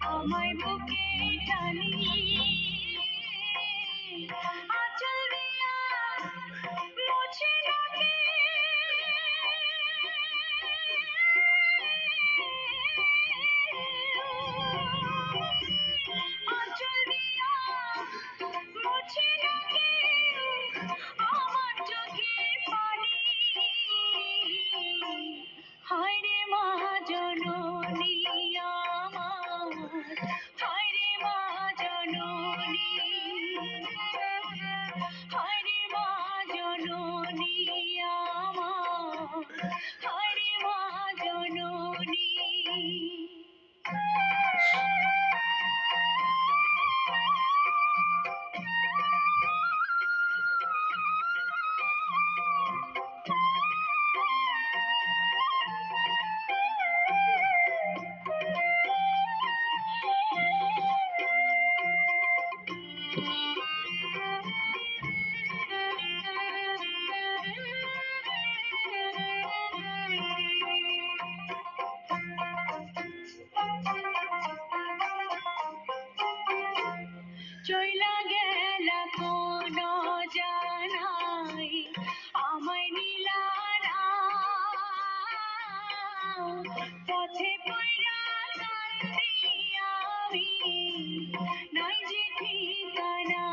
আমায় বুকে টানি আঁচল দিয়া মুছে নাকে আঁচল দিয়া মুছে নাকে আমার চোখের পানি হায় রে মা জননী আমার হায় রে মা জননী হায় রে মা জননী আমার হায় রে মা জননী চইলা গেলা কোন জানাই আমায় নিলা না পথে পইরা কান্দি আমি নাই যে ঠিকানা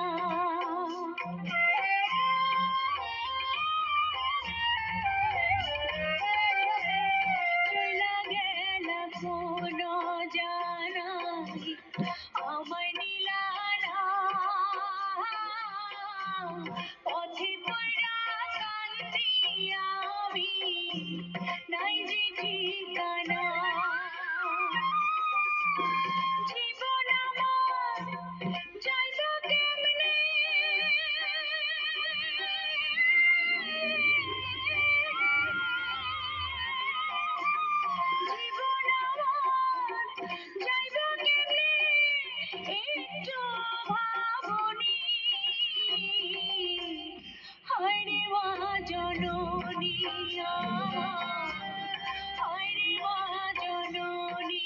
চইলা গেলা কোন জানাই আমায় নিলা পথে পড়া কান্দি আমি নাই যে ঠিকানা জীবন আমার যাইব কেমনে জীবন আমার যাইব কেমনে একটু ভাবনি হায় রে মা জননী আমার হায় রে মা জননী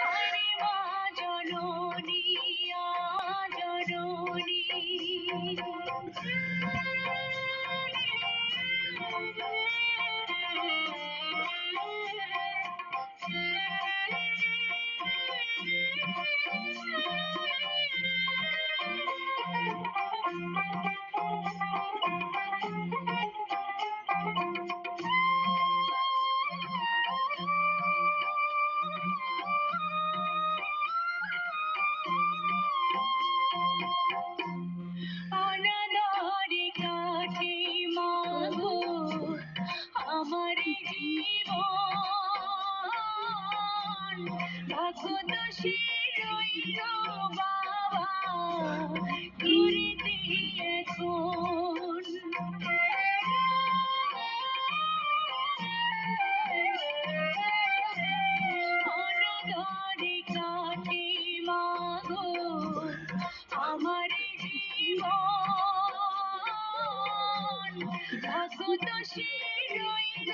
হায় রে মা জননী জননী অনাদরে কাটে মাগো আমার জীবন ভাগ্যদোষে রইল বাবা করিতে এখন অনাদরে কাটে মাগো আমার জীবন ভাগ্যদোষে রইল